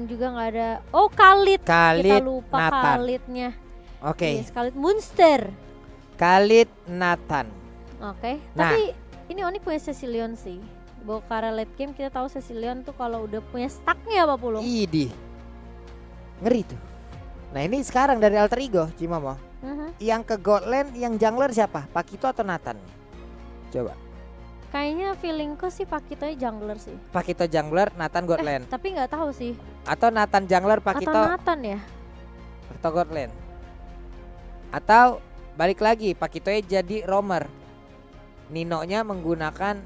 juga nggak ada. Oh Khalid. Khalid Kita lupa Nathan. Khalidnya. Oke. Yes, Khalid Munster. Khalid Nathan. Oke. Nah. Tapi ini Onyx punya Cecilion sih. Bawa Kara late game kita tahu Cecilion tuh kalau udah punya stacknya apa pulung. Idih. Ngeri tuh. Nah ini sekarang dari Alter Ego Cimomo. Yang ke God Lane yang jungler siapa? Pakito atau Nathan? Coba. Kayaknya feelingku sih Pakito jungler sih. Pakito jungler, Nathan God Lane. Tapi nggak tahu sih. Atau Nathan jungler, Pakito Atau Nathan ya? Pakito God Lane. Atau balik lagi Pakito jadi roamer. Nino-nya menggunakan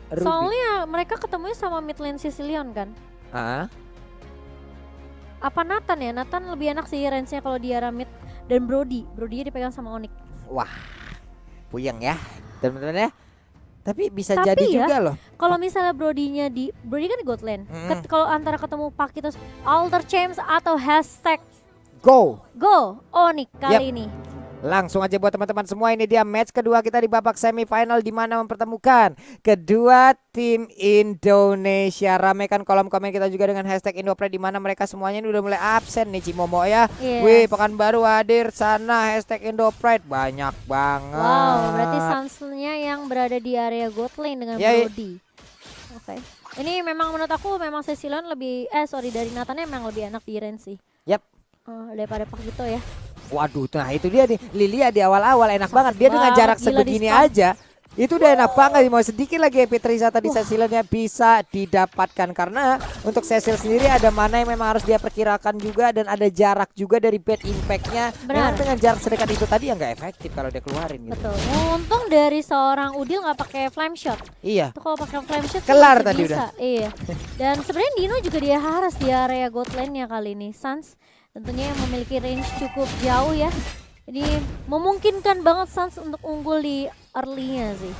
Ruby. Soalnya mereka ketemunya sama mid lane Cecilion kan? Apa Nathan ya? Nathan lebih enak sih range-nya kalau dia mid dan Brody. Brody-nya dipegang sama Onyx. Wah, puyeng ya teman-teman ya. Tapi bisa Tapi jadi ya, juga loh. Kalau misalnya Brody kan di God lane. Kalau antara ketemu Pakito Alter Champs atau hashtag Go Onyx kali ini. Langsung aja buat teman-teman semua, ini dia match kedua kita di babak semifinal di mana mempertemukan kedua tim Indonesia. Ramekan kolom komen kita juga dengan hashtag Indopride di mana mereka semuanya ini udah mulai absen nih Cimomo ya. Yes. Wih, Pekanbaru hadir sana hashtag Indopride banyak banget. Wow, berarti Suns-nya yang berada di area God lane dengan Brody. Oke. Ini memang menurut aku memang Cecilion lebih dari Nathan-nya memang lebih enak di range sih. Yap. Daripada Pakito ya. Waduh, nah itu dia nih Lilia di awal-awal enak banget. Dia dengan jarak sebegini aja itu udah enak banget. Mau sedikit lagi EP Trisata di Cecilionnya bisa didapatkan. Karena untuk Cecil sendiri ada mana yang memang harus dia perkirakan juga. Dan ada jarak juga dari bad impact-nya. Memang dengan jarak sedekat itu tadi yang gak efektif kalau dia keluarin gitu. Betul. Untung dari seorang Udil gak pakai flame shot. Iya. Tuh kalau pakai flame shot kelar tadi bisa. udah. Iya. Dan sebenarnya Dino juga dia harus di area God lane-nya kali ini. Suns tentunya yang memiliki range cukup jauh ya. Jadi memungkinkan banget Suns untuk unggul di early-nya sih.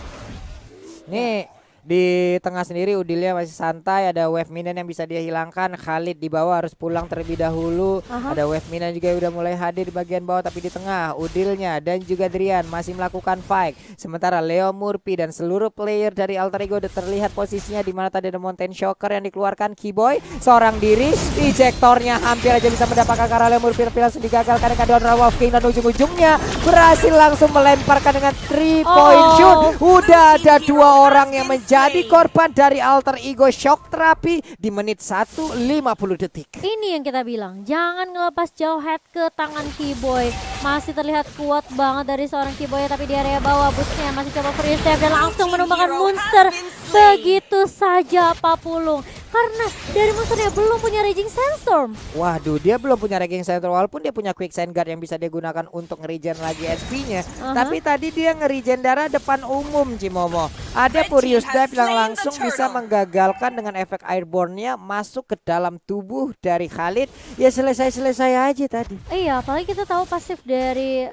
Nih di tengah sendiri Udilnya masih santai. Ada wave minion yang bisa dia hilangkan. Khalid di bawah harus pulang terlebih dahulu. Ada wave minion juga yang udah mulai hadir di bagian bawah. Tapi di tengah Udilnya dan juga Drian masih melakukan fight. Sementara Leo Murphy dan seluruh player dari Alter Ego udah terlihat posisinya. Di mana tadi ada Mountain Shocker yang dikeluarkan Keyboy seorang diri. Ejektornya hampir aja bisa mendapatkan karena Leo Murphy tapi langsung digagalkan dengan Don Wolf King. Dan ujung-ujungnya berhasil langsung melemparkan dengan 3 point shoot. Udah ada 2 orang yang menjadi korban dari Alter Ego shock terapi di menit 1:50 detik. Ini yang kita bilang, jangan ngelepas jauh head ke tangan Keyboy. Masih terlihat kuat banget dari seorang Keyboy, tapi di area bawah Bootsnya masih coba free step dan langsung menumbangkan monster begitu saja Papulung. Karena dari monsternya belum punya Raging Sandstorm. Waduh, dia belum punya Raging Sandstorm walaupun dia punya Quick Sand Guard yang bisa dia gunakan untuk ngeregen lagi SP-nya. Tapi tadi dia ngeregen darah depan umum Cimomo. Ada Furious Dive yang langsung bisa menggagalkan dengan efek Airborne-nya masuk ke dalam tubuh dari Khalid. Ya selesai-selesai aja tadi. Iya, apalagi kita tahu pasif dari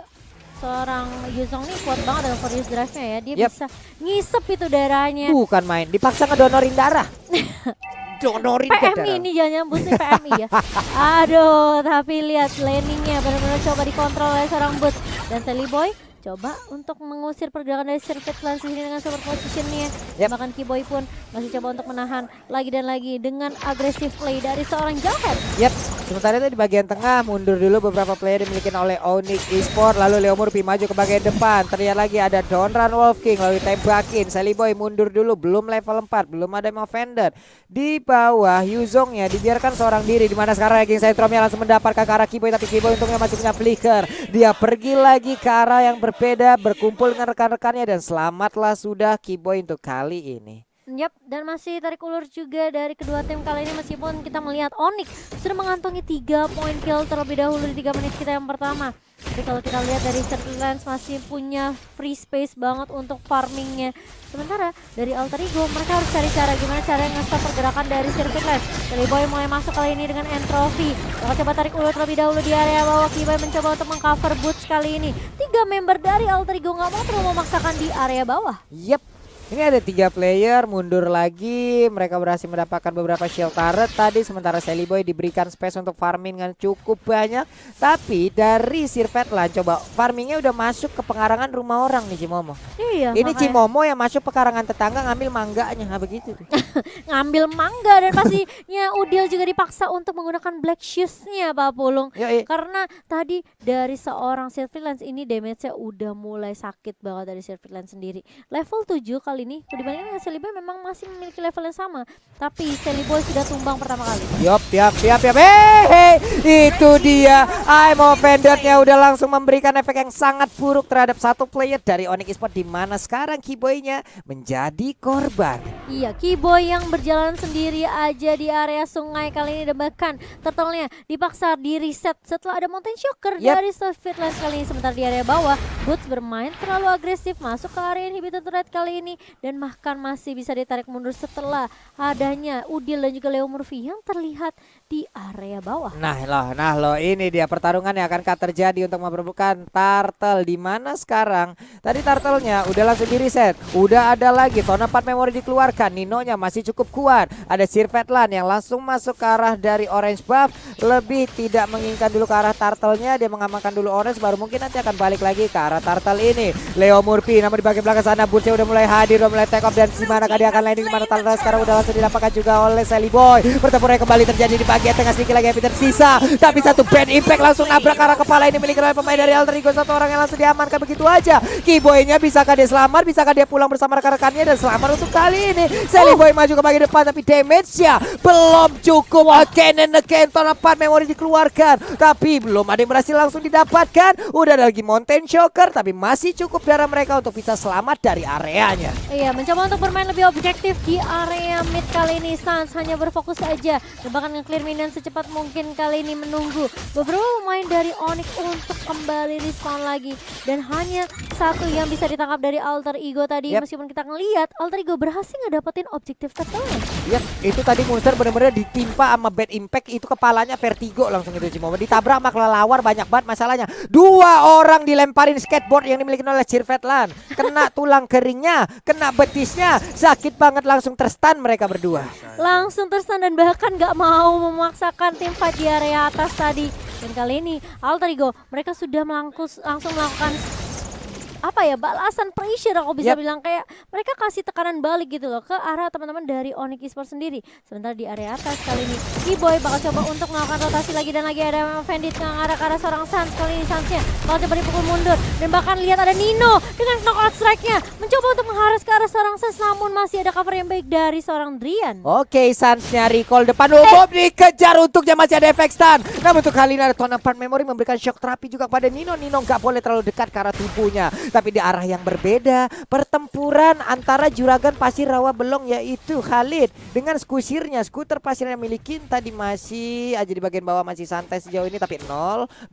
seorang Yuzong nih kuat banget dengan Furious Drive-nya ya. Dia bisa ngisep itu darahnya. Bukan main, dipaksa ngedonorin darah. Donorin PMI ini jangan nyambut nih PMI ya. Aduh, tapi lihat landingnya benar-benar coba dikontrol oleh seorang Boots. Dan Sally Boy coba untuk mengusir pergerakan dari Circuit Lens ini dengan super positionnya. Bahkan Keyboy pun masih coba untuk menahan lagi dan lagi dengan agresif play dari seorang Jawhead. Sementara itu di bagian tengah mundur dulu beberapa player dimiliki oleh Onyx Esport. Lalu Leo Murphy maju ke bagian depan. Terlihat lagi ada Donran Wolf King lalu tembakin. Sally Boy mundur dulu, belum level 4, belum ada Offender. Di bawah Yuzongnya dibiarkan seorang diri, di mana sekarang Raging Sandstormnya langsung mendapatkan ke arah Keyboy, tapi Keyboy untungnya masih punya flicker. Dia pergi lagi ke arah yang berbeda, berkumpul dengan rekan-rekannya dan selamatlah sudah Keyboy untuk kali ini. Dan masih tarik ulur juga dari kedua tim kali ini meskipun kita melihat Onyx sudah mengantongi 3 poin kill terlebih dahulu di 3 menit kita yang pertama. Tapi kalau kita lihat dari Circuit Lens masih punya free space banget untuk farmingnya. Sementara dari Alter Ego mereka harus cari cara gimana cara nge-stop pergerakan dari Circuit Lens. Sally Boy mulai masuk kali ini dengan Entropy. Kita coba tarik ulur terlebih dahulu di area bawah. Keyboy mencoba untuk mengcover Boots kali ini. 3 member dari Alter Ego nggak mau terlalu memaksakan di area bawah. Ini ada 3 player mundur lagi. Mereka berhasil mendapatkan beberapa shield turret tadi. Sementara Sally Boy diberikan space untuk farming dengan cukup banyak. Tapi dari Sirvetland coba farmingnya udah masuk ke pengarangan rumah orang nih Cimomo. Iya, Ini makanya. Cimomo yang masuk pekarangan tetangga ngambil mangganya. Nah begitu. Ngambil mangga dan pastinya Udil juga dipaksa untuk menggunakan black shoes-nya Pak Pulung. Yoi. Karena tadi dari seorang Sirvetland ini damage-nya udah mulai sakit banget dari Sirvetland sendiri. Level 7 kali ini dibandingkan dengan Sally Boy memang masih memiliki level yang sama. Tapi Sally Boy sudah tumbang pertama kali. Yop, tiap. Hey, itu dia. I'm offended-nya udah langsung memberikan efek yang sangat buruk terhadap satu player dari Onyx Esports, di mana sekarang Kiboy-nya menjadi korban. Iya, Kiboy yang berjalan sendiri aja di area sungai kali ini dan bahkan turtle-nya dipaksa di reset setelah ada Mountain Shocker dari Sirvetland kali ini. Sementara di area bawah, Boots bermain terlalu agresif masuk ke area inhibitor turret kali ini dan bahkan masih bisa ditarik mundur setelah adanya Udil dan juga Leo Murphy yang terlihat di area bawah. Nah loh, ini dia pertarungan yang akan terjadi untuk memperebutkan turtle, di mana sekarang tadi turtle-nya udah langsung di reset, udah ada lagi Tona 4 memori dikeluarkan, Nino-nya masih cukup kuat, ada Sirvetland yang langsung masuk ke arah dari orange buff, lebih tidak menginginkan dulu ke arah turtle-nya, dia mengamankan dulu orange, baru mungkin nanti akan balik lagi ke arah turtle ini. Leo Murphy namun di bagian belakang sana Boots udah mulai hadir, udah mulai take off, dan di mana dia akan landing, di mana turtle sekarang udah langsung didapatkan juga oleh Sally Boy. Pertempuran kembali terjadi di bagian tengah, sedikit lagi Peter sisa, tapi satu band impact langsung nabrak arah kepala ini milik oleh pemain dari Alter Ego, satu orang yang langsung diamankan begitu aja. Kiboy-nya bisakah dia selamat, bisakah dia pulang bersama rekan-rekannya, dan selamat untuk kali ini. Sally Boy maju ke bagian depan tapi damage-nya belum cukup. Again and again Tona 4 memori dikeluarkan tapi belum ada yang berhasil langsung didapatkan. Udah ada lagi Mountain Shocker tapi masih cukup darah mereka untuk bisa selamat dari areanya. Iya, mencoba untuk bermain lebih objektif di area mid kali ini. Sans hanya berfokus saja dan bahkan nge-clear minion secepat mungkin kali ini, menunggu beberapa pemain dari Onyx untuk kembali respawn lagi, dan hanya satu yang bisa ditangkap dari Alter Ego tadi. Meskipun kita ngelihat Alter Ego berhasil ngedapetin objektif tertentu. Itu tadi monster bener-bener ditimpa sama bad impact, itu kepalanya vertigo langsung itu Cimomo, ditabrak sama kelelawar, banyak banget masalahnya. 2 orang dilemparin skateboard yang dimiliki oleh Sirvetland, kena tulang keringnya, kena betisnya, sakit banget, langsung terstun mereka berdua. Langsung terstun dan bahkan gak mau memaksakan tim fight di area atas tadi. Dan kali ini Alter Ego mereka sudah langsung melakukan balasan pressure, aku bisa bilang, kayak mereka kasih tekanan balik gitu loh ke arah teman-teman dari Onyx Esports sendiri. Sementara di area atas kali ini Kiboy bakal coba untuk melakukan rotasi lagi, dan lagi ada Vendit yang arah ke arah seorang Sans. Kali ini Sansnya bakal coba dipukul mundur, dan bahkan lihat ada Nino dengan knockout strike-nya mencoba untuk mengharas ke arah seorang Sans, namun masih ada cover yang baik dari seorang Drian. Oke, Sansnya recall depan umum dikejar, untuknya masih ada efek stun. Namun untuk kali ini ada Tona 4 memori memberikan shock terapi juga pada Nino. Nino nggak boleh terlalu dekat ke arah tubuhnya, tapi di arah yang berbeda. Pertempuran antara juragan pasir rawa belong yaitu Khalid dengan skusirnya, skuter pasir yang miliki tadi masih aja di bagian bawah, masih santai sejauh ini, tapi 0-2-0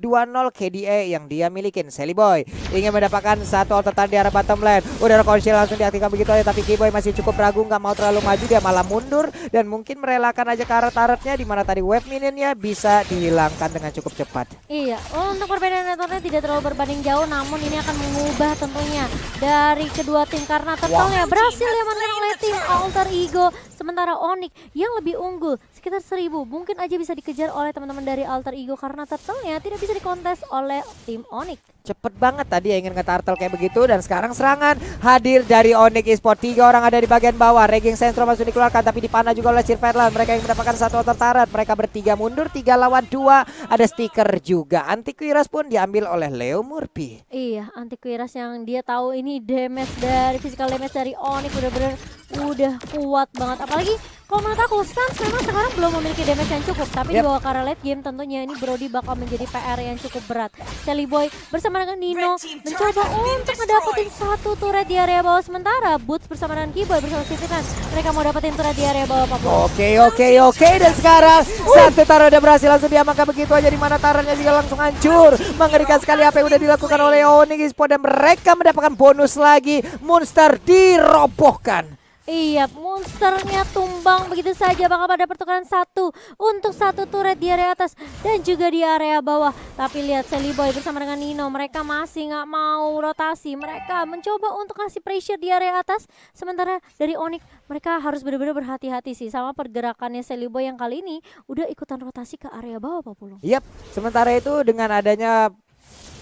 KDA yang dia milikin. Sally Boy ingin mendapatkan satu outer di arah bottom lane, udah ada konsil langsung diaktifkan begitu aja, tapi Kiboy masih cukup ragu, nggak mau terlalu maju, dia malah mundur dan mungkin merelakan aja ke arah turretnya, di mana tadi wave minionnya bisa dihilangkan dengan cukup cepat. Iya, untuk perbedaan networknya tidak terlalu berbanding jauh, namun ini akan mengubah tentunya dari kedua tim karena turtle-nya berhasil diamankan oleh tim Alter Ego. Sementara Onyx yang lebih unggul sekitar 1000 mungkin aja bisa dikejar oleh teman-teman dari Alter Ego karena turtle-nya tidak bisa dikontes oleh tim Onyx. Cepet banget tadi ya ingin nge-turtle kayak begitu, dan sekarang serangan hadir dari Onyx Esports. 3 orang ada di bagian bawah, Raging Sentro masuk dikeluarkan tapi dipanah juga oleh Sirvetland. Mereka yang mendapatkan satu outer turret, mereka bertiga mundur, 3 lawan 2, ada stiker juga. Antivirus pun diambil oleh Leo Murphy. Iya, antivirus yang dia tahu ini damage dari physical damage dari Onyx bener-bener udah kuat banget. Apalagi kalau menurut aku Stans memang sekarang belum memiliki damage yang cukup, tapi dibawa ke arah late game tentunya ini Brody bakal menjadi PR yang cukup berat. Sally Boy bersama dengan Nino mencoba untuk ngedapetin satu turret di area bawah, sementara Boots bersama dengan Kiboy bersama Sitikan mereka mau dapetin turret di area bawah. Oke, dan sekarang satu turret udah berhasil langsung diamankan begitu aja, di mana turretnya juga langsung hancur. Mengerikan sekali apa yang udah dilakukan oleh Onyx Esports, dan mereka mendapatkan bonus lagi, monster dirobohkan. Iya, monsternya tumbang begitu saja. Bakal pada pertukaran satu untuk satu turret di area atas dan juga di area bawah. Tapi lihat Sally Boy bersama dengan Nino, mereka masih nggak mau rotasi. Mereka mencoba untuk kasih pressure di area atas. Sementara dari Onyx, mereka harus benar-benar berhati-hati sih sama pergerakannya Sally Boy yang kali ini udah ikutan rotasi ke area bawah, Pak Pulung. Yap, sementara itu dengan adanya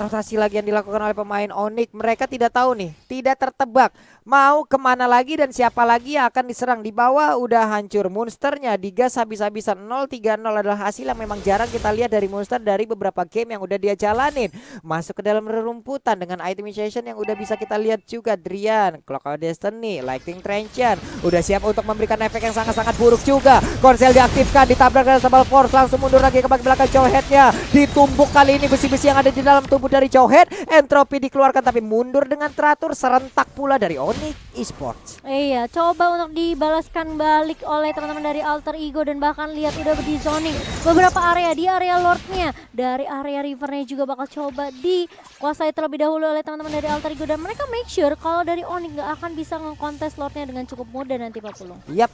rotasi lagi yang dilakukan oleh pemain Onyx, mereka tidak tahu nih, tidak tertebak mau kemana lagi dan siapa lagi yang akan diserang. Di bawah udah hancur, monsternya digas habis-habisan. 0-3-0 adalah hasil yang memang jarang kita lihat dari monster dari beberapa game yang udah dia jalanin. Masuk ke dalam rerumputan dengan itemization yang udah bisa kita lihat juga. Drian, Clock of Destiny, Lightning Transient udah siap untuk memberikan efek yang sangat-sangat buruk juga. Konsel diaktifkan, ditabrak dengan Sable Force, langsung mundur lagi ke bagian belakang. Jawhead-nya ditumbuk kali ini, besi-besi yang ada di dalam tubuh dari Jawhead. Entropy dikeluarkan tapi mundur dengan teratur, serentak pula dari Onyx Esports. Iya, coba untuk dibalaskan balik oleh teman-teman dari Alter Ego dan bahkan lihat udah di zoning beberapa area di area Lordnya, dari area Rivernya juga bakal coba dikuasai terlebih dahulu oleh teman-teman dari Alter Ego dan mereka make sure kalau dari Onyx nggak akan bisa ngekontes Lordnya dengan cukup mudah nanti Pak Pulung. Yap.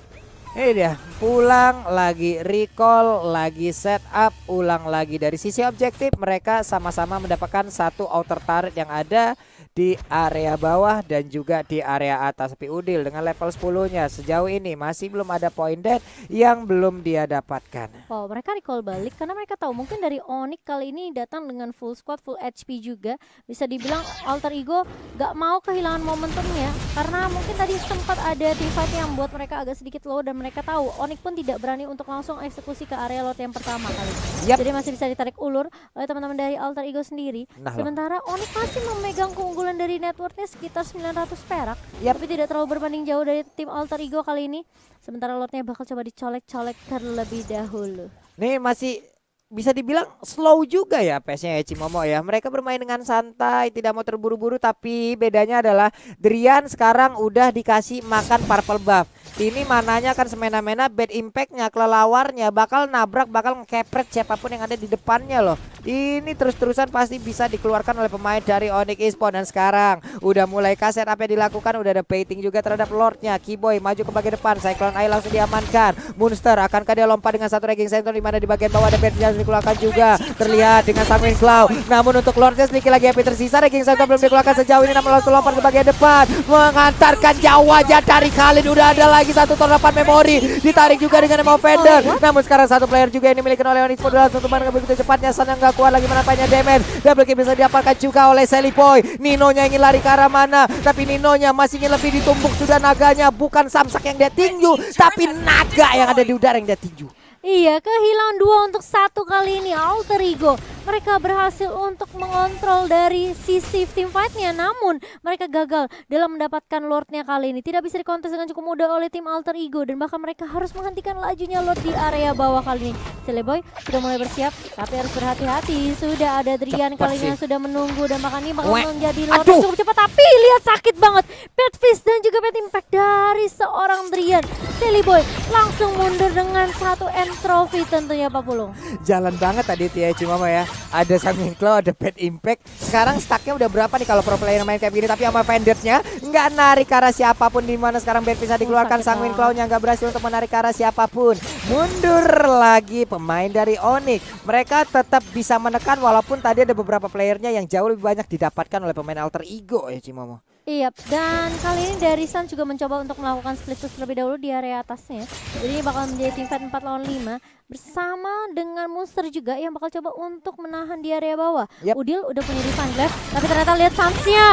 Ini dia, pulang lagi recall, lagi setup, ulang lagi. Dari sisi objektif mereka sama-sama mendapatkan satu outer turret yang ada di area bawah dan juga di area atas. Tapi Udil dengan level 10-nya sejauh ini masih belum ada point dead yang belum dia dapatkan. Oh, mereka recall balik karena mereka tahu mungkin dari Onyx kali ini datang dengan full squad, full HP juga. Bisa dibilang Alter Ego gak mau kehilangan momentumnya karena mungkin tadi sempat ada teamfight yang buat mereka agak sedikit low dan mereka tahu Onyx pun tidak berani untuk langsung eksekusi ke area lot yang pertama kali. Yep. Jadi masih bisa ditarik ulur oleh teman-teman dari Alter Ego sendiri. Nah, sementara Onyx masih memegang keunggulan dari networknya sekitar 900 perak. Yep. Tapi tidak terlalu berbanding jauh dari tim Alter Ego kali ini. Sementara lotnya bakal coba dicolek-colek terlebih dahulu. Nih masih bisa dibilang slow juga ya pace-nya ya Cimomo ya. Mereka bermain dengan santai, tidak mau terburu-buru, tapi bedanya adalah Drian sekarang udah dikasih makan purple buff. Ini mananya kan semena-mena, bad impact-nya, kelelawarnya bakal nabrak, bakal ngekepret siapapun yang ada di depannya loh. Ini terus-terusan pasti bisa dikeluarkan oleh pemain dari Onyx Esports. Dan sekarang udah mulai kaset apa yang dilakukan, udah ada baiting juga terhadap Lordnya. Keyboy maju ke bagian depan, Cyclone Eye langsung diamankan. Monster akankah dia lompat dengan satu Raging Center, di mana di bagian bawah ada bait yang dikeluarkan juga. Terlihat dengan Sanguine Cloud. Namun untuk Lordnya sedikit lagi HP tersisa, Raging Center belum dikeluarkan sejauh ini, namun langsung lompat ke bagian depan, mengantarkan jauh aja dari Khalid. Udah ada lagi satu tornapan memori, ditarik juga dengan Emo Fender. Namun sekarang satu player juga yang dimiliki oleh Onyx Esports langsung teman begitu cepatnya. Sana nggak kuat lagi menampaknya damage. Double kill bisa didapatkan juga oleh Sally Boy. Ninonya ingin lari ke arah mana, tapi Ninonya masih ingin lebih ditumbuk. Sudah naganya, bukan Samsak yang dia tinju, tapi naga yang ada di udara yang dia tinju. Iya, kehilangan 2 untuk 1 kali ini Alter Ego. Mereka berhasil untuk mengontrol dari sisi team fight-nya, namun mereka gagal dalam mendapatkan Lord-nya kali ini. Tidak bisa dikontes dengan cukup mudah oleh tim Alter Ego dan bahkan mereka harus menghentikan lajunya Lord di area bawah kali ini. Sally Boy sudah mulai bersiap, tapi harus berhati-hati. Sudah ada Drian kali ini yang sudah menunggu dan bahkan ini bakal menjadi Lord yang cukup cepat. Tapi lihat sakit banget, bad fist dan juga bad impact dari seorang Drian. Sally Boy langsung mundur dengan satu entropy tentunya Pak Pulung. Jalan banget tadi Tia Cimama ya. Ada Sanguine Cloud, ada bad impact. Sekarang stacknya udah berapa nih kalau pro player main kayak gini, tapi sama Vendetnya nggak narik ke arah siapapun, di mana sekarang bad bisa dikeluarkan. Sanguine Cloud-nya nggak berhasil untuk menarik ke arah siapapun. Mundur lagi pemain dari Onyx. Mereka tetap bisa menekan walaupun tadi ada beberapa playernya yang jauh lebih banyak didapatkan oleh pemain Alter Ego ya Cimomo. Iya, dan kali ini dari Sun juga mencoba untuk melakukan split push terlebih dahulu di area atasnya. Jadi ini bakal menjadi team fight 4 lawan 5 bersama dengan Monster juga yang bakal coba untuk menahan di area bawah. Yep. Udil udah punya defense left, tapi ternyata lihat Suns-nya.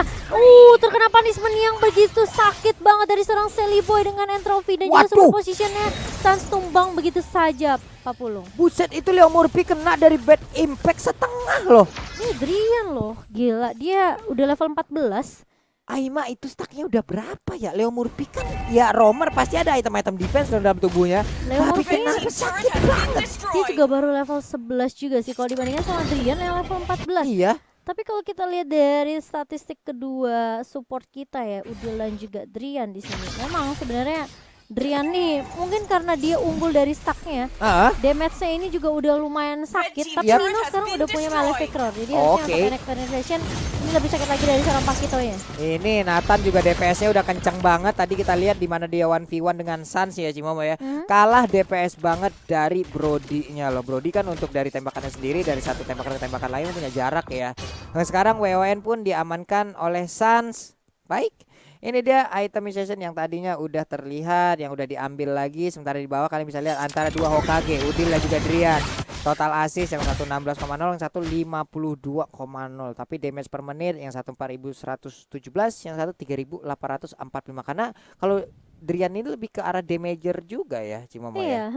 Terkena punishment yang begitu sakit banget dari seorang Sally Boy dengan entropy dan juga super positionnya. Suns tumbang begitu saja Pak Pulung. Buset, itu Leo Murphy kena dari bad impact setengah loh. Ini Drian loh, gila, dia udah level 14. Aima itu stacknya udah berapa ya? Leo Murphy kan ya roamer, pasti ada item-item defense dalam tubuhnya. Leo Murphy sakit banget. Dia juga baru level 11 juga sih kalau dibandingkan sama Drian yang level 14. Iya. Tapi kalau kita lihat dari statistik kedua support kita ya, Udil dan juga Drian di sini. Memang sebenarnya Drian nih mungkin karena dia unggul dari stacknya, damage-nya ini juga udah lumayan sakit. Tapi Nino sekarang udah punya Malefic Roar, jadi harusnya untuk connect penetration ini lebih sakit lagi dari seorang Pakito ya. Ini Nathan juga DPS-nya udah kencang banget. Tadi kita lihat di mana dia 1v1 dengan Sans ya Cimomo ya. Kalah DPS banget dari Brody-nya loh. Brody kan untuk dari tembakannya sendiri, dari satu tembakan ke tembakan lain punya jarak ya. Nah, sekarang WON pun diamankan oleh Sans. Baik. Ini dia itemization yang tadinya udah terlihat, yang udah diambil lagi. Sementara di bawah kalian bisa lihat antara dua Hokage, Udil dan juga Drian. Total assist yang satu 16,0, yang satu 52,0. Tapi damage per menit yang satu 4117, yang satu 3845. Karena kalau Drian ini lebih ke arah damager juga ya Cimomo ya.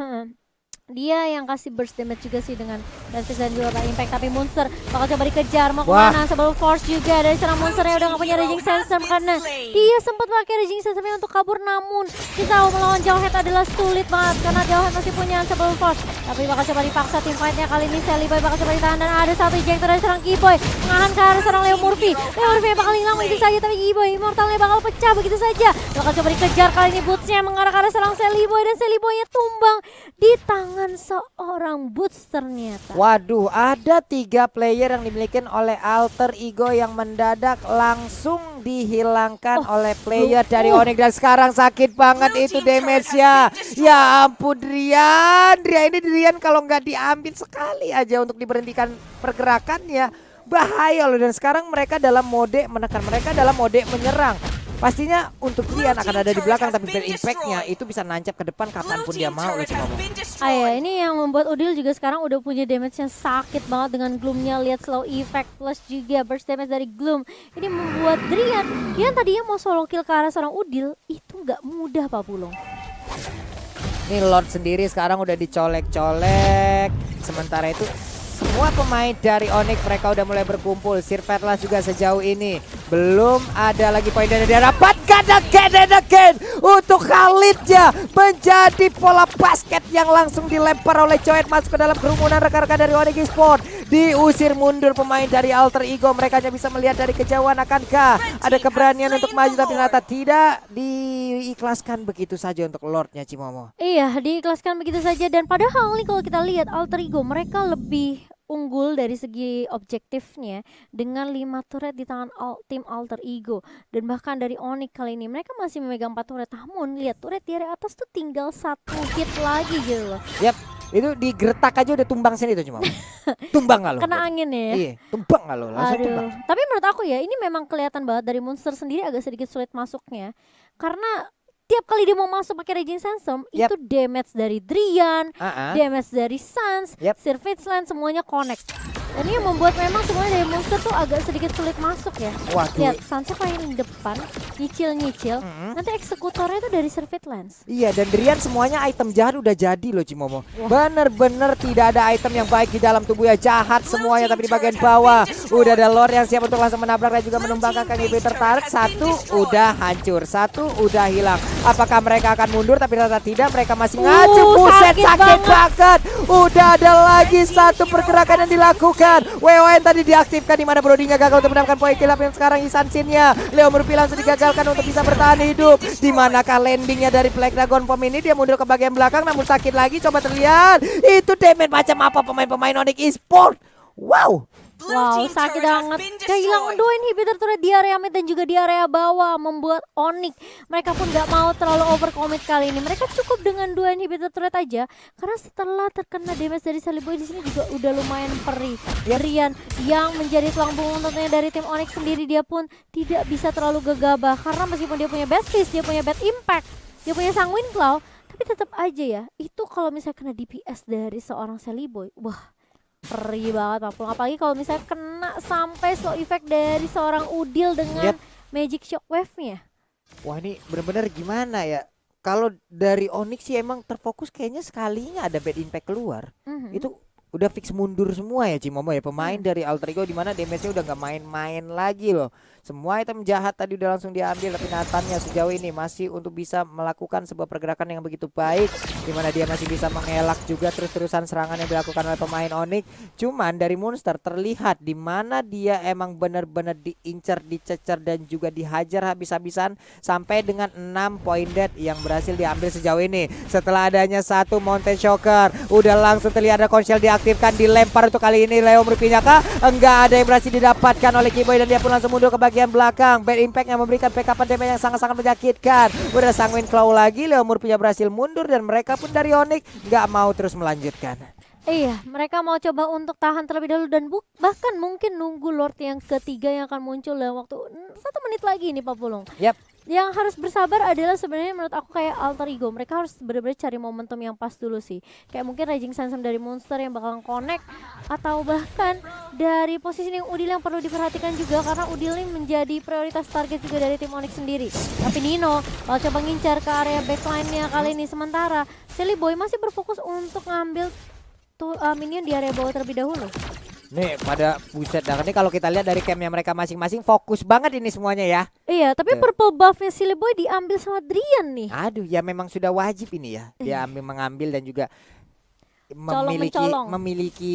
Dia yang kasih burst damage juga sih dengan resist dan juga impact. Tapi Monster bakal coba dikejar, mau kemana sebelum force juga dari serang Monster yang udah gak punya raging sensor. Karena dia sempat pakai raging sensornya untuk kabur, namun kita tahu melawan Jauhead adalah sulit banget karena Jauhead masih punya sebelum force. Tapi bakal coba dipaksa tim fight-nya kali ini. Sally Boy bakal coba ditahan dan ada satu ejector dari serang Kiboy mengahan ke arah serang Leo Murphy. Leo Murphy bakal hilang begitu saja, tapi Kiboy immortalnya bakal pecah begitu saja. Bakal coba dikejar kali ini, bootsnya mengarah ke arah serang Sally Boy dan Sally Boy-nya tumbang di tangan seorang Boots ternyata. Waduh, ada 3 player yang dimiliki oleh Alter Ego yang mendadak langsung dihilangkan oleh player dari Onyx. Dan sekarang sakit banget itu damage-nya. Ya ampun Drian ini kalau nggak diambil sekali aja untuk diberhentikan pergerakannya bahaya loh. Dan sekarang mereka dalam mode menekan, mereka dalam mode menyerang. Pastinya untuk Drian akan ada di belakang, tapi bad impact-nya itu bisa nancap ke depan kapanpun dia mau. Ini yang membuat Udil juga sekarang udah punya damage yang sakit banget dengan Gloom-nya. Lihat slow effect plus juga burst damage dari Gloom. Ini membuat Drian yang tadinya mau solo kill ke arah seorang Udil itu nggak mudah Pak Pulung. Ini Lord sendiri sekarang udah dicolek-colek. Sementara itu semua pemain dari Onyx mereka udah mulai berkumpul. Sirvetlas juga sejauh ini belum ada lagi poin dan dia dapatkan again untuk Khalidnya menjadi pola basket yang langsung dilempar oleh Coet masuk ke dalam kerumunan rekan-rekan dari Onyx Esports. Diusir mundur pemain dari Alter Ego. Mereka hanya bisa melihat dari kejauhan, akankah ada keberanian untuk maju, tapi ternyata tidak diikhlaskan begitu saja untuk Lordnya Cimomo. Iya, diikhlaskan begitu saja. Dan padahal nih kalau kita lihat Alter Ego mereka lebih unggul dari segi objektifnya dengan 5 turret di tangan tim Alter Ego. Dan bahkan dari Onyx kali ini mereka masih memegang 4 turret. Namun lihat turret di area atas tuh tinggal 1 hit lagi gitu loh. Yap, itu digertak aja udah tumbang sini tuh cuma. Tumbang gak lo? Kena angin ya? Iya, tumbang gak lo? Langsung tumbang. Tapi menurut aku ya ini memang kelihatan banget dari Monster sendiri agak sedikit sulit masuknya. Karena tiap kali dia mau masuk pakai raging sensor itu damage dari Drian, damage dari Sans, Sirvetsland semuanya connect. Dan ini membuat memang semuanya dari Monster tuh agak sedikit sulit masuk ya. Lihat Sansnya paling depan, nyicil-nyicil. Nanti eksekutornya itu dari Sirvetsland. Iya, dan Drian semuanya item jahat udah jadi loh Cimomo. Bener-bener tidak ada item yang baik di dalam tubuhnya, jahat semuanya. Tapi di bagian bawah udah ada Lord yang siap untuk langsung menabrak dan juga menumbangkan Kang Ibe tertarik. 1 udah hancur, 1 udah hilang. Apakah mereka akan mundur? Tapi ternyata tidak, mereka masih ngacu. Buset, sakit banget. Udah ada lagi 1 pergerakan yang dilakukan. WON tadi diaktifkan di mana Brody-nya gagal untuk mendapatkan poin kill, yang sekarang Isansin-nya Leo Murphy langsung digagalkan untuk bisa bertahan hidup. Di manakah landingnya dari Black Dragon Pom ini? Dia mundur ke bagian belakang namun sakit lagi. Coba terlihat itu damage macam apa pemain-pemain Onyx Esports. Wow, sakit banget. Kehilangan 2 inhibitor turret di area mid dan juga di area bawah membuat Onyx mereka pun gak mau terlalu overcommit kali ini. Mereka cukup dengan 2 inhibitor turret aja karena setelah terkena damage dari Sally Boy di sini juga udah lumayan perih. Drian yang menjadi tulang punggung tentunya dari tim Onyx sendiri, dia pun tidak bisa terlalu gegabah karena meskipun dia punya bad fist, dia punya bad impact, dia punya Sanguine Claw, tapi tetap aja ya itu kalau misalnya kena DPS dari seorang Sally Boy, wah perih banget Pak Pulung. Apalagi kalau misalnya kena sampai slow effect dari seorang Udil dengan magic shockwave-nya. Wah, ini bener-bener gimana ya? Kalau dari Onyx sih emang terfokus kayaknya sekalinya ada bad impact keluar. Itu udah fix mundur semua ya Cimomo ya. Pemain dari Alter Ego dimana damage-nya udah gak main-main lagi loh. Semua item jahat tadi udah langsung diambil, tapi Nathannya sejauh ini masih untuk bisa melakukan sebuah pergerakan yang begitu baik, dimana dia masih bisa mengelak juga terus-terusan serangan yang dilakukan oleh pemain Onyx. Cuman dari Monster terlihat dimana dia emang benar-benar diincar, dicecer dan juga dihajar habis-habisan sampai dengan 6 poin dead yang berhasil diambil sejauh ini. Setelah adanya 1 Mountain Shocker, udah langsung terlihat ada konsil diaktifkan diaktifkan, dilempar untuk kali ini Leo merupinya kah? Enggak ada yang berhasil didapatkan oleh Kiboy dan dia pun langsung mundur ke bagian belakang. Bad Impact yang memberikan backup damage yang sangat-sangat menyakitkan. Udah Sanguine Claw lagi, Leo merupinya berhasil mundur dan mereka pun dari Onyx nggak mau terus melanjutkan. Iya, mereka mau coba untuk tahan terlebih dahulu dan bahkan mungkin nunggu Lord yang ketiga yang akan muncul dalam waktu 1 menit lagi nih Pak Pulung. Yap. Yang harus bersabar adalah sebenarnya menurut aku kayak alter ego. Mereka harus benar-benar cari momentum yang pas dulu sih. Kayak mungkin Raging Sandstorm dari Monster yang bakalan connect, atau bahkan dari posisi yang Udil yang perlu diperhatikan juga karena Udil ini menjadi prioritas target juga dari tim Onyx sendiri. Tapi Nino kalau coba ngincar ke area backline-nya kali ini, sementara Silly Boy masih berfokus untuk ngambil minion di area bawah terlebih dahulu. Nih pada buset dah, ini kalau kita lihat dari campnya mereka masing-masing fokus banget ini semuanya ya. Iya, tapi purple buffnya Silly Boy diambil sama Drian nih. Aduh, ya memang sudah wajib ini ya. Dia mengambil dan juga memiliki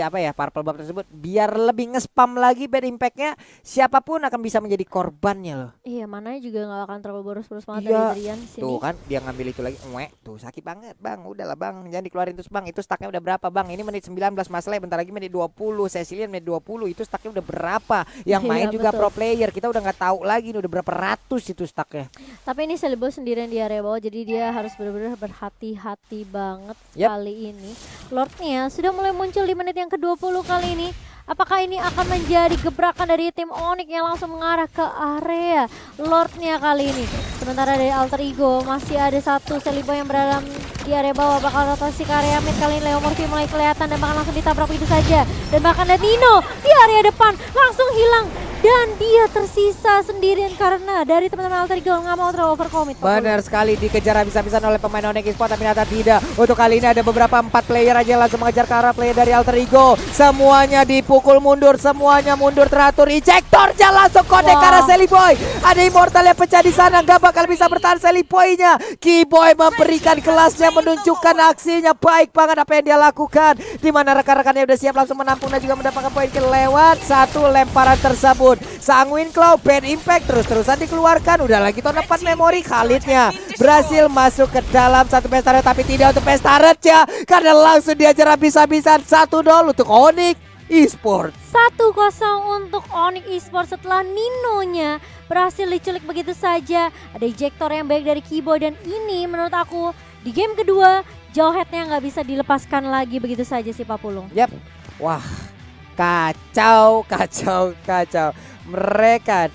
apa ya, purple buff tersebut biar lebih nge-spam lagi Bad Impact-nya. Siapapun akan bisa menjadi korbannya loh. Iya, mananya juga gak akan terlalu boros-boros banget dari Drian sini. Tuh kan dia ngambil itu lagi. Tuh sakit banget Bang. Udahlah Bang, jangan dikeluarin terus Bang. Itu stacknya udah berapa Bang? Ini menit 19, masalah bentar lagi menit 20. Cecilian menit 20. Itu stacknya udah berapa? Yang main juga betul. Pro player. Kita udah nggak tahu lagi ini udah berapa ratus itu stacknya. Tapi ini Silly Boy sendirian di area bawah, jadi dia harus benar-benar berhati-hati banget kali ini. Lordnya sudah mulai muncul di menit yang ke-20 kali ini. Apakah ini akan menjadi gebrakan dari tim Onyx yang langsung mengarah ke area Lordnya kali ini? Sementara dari alter ego masih ada satu Silly Boy yang berada di area bawah, bakal rotasi ke area mid kali ini. Leo Morphy mulai kelihatan dan bakal langsung ditabrak begitu saja. Dan bahkan ada Nino di area depan langsung hilang. Dan dia tersisa sendirian karena dari teman-teman alter ego nggak mau terlalu overcommit. Benar sekali, dikejar habis-habisan oleh pemain Onyx Esports, tapi ternyata tidak. Untuk kali ini ada beberapa 4 player aja yang langsung mengejar ke arah player dari alter ego. Semuanya dipukul mundur, semuanya mundur teratur. Ejectornya langsung connect ke arah Silly Boy. Ada Immortal yang pecah di sana, nggak bakal bisa bertahan Silly Boy-nya. Kiboy memberikan kelasnya, menunjukkan aksinya baik banget apa yang dia lakukan. Di mana rekan-rekannya udah siap langsung menampung dan juga mendapatkan poin lewat satu lemparan tersebut. Sanguine Claw, Bad Impact terus-terusan dikeluarkan. Udah lagi tahun 4 memori. Khalidnya berhasil masuk ke dalam satu pesta, tapi tidak untuk pesta ya, karena langsung diajar habis-habisan. 1-0 untuk Onyx Esports. 1-0 untuk Onyx Esports setelah Ninonya berhasil diculik begitu saja. Ada ejector yang baik dari Kiboy dan ini menurut aku di game kedua Jawhead-nya nggak bisa dilepaskan lagi begitu saja sih Pak Pulung. Yap. Wah, kacau. Mereka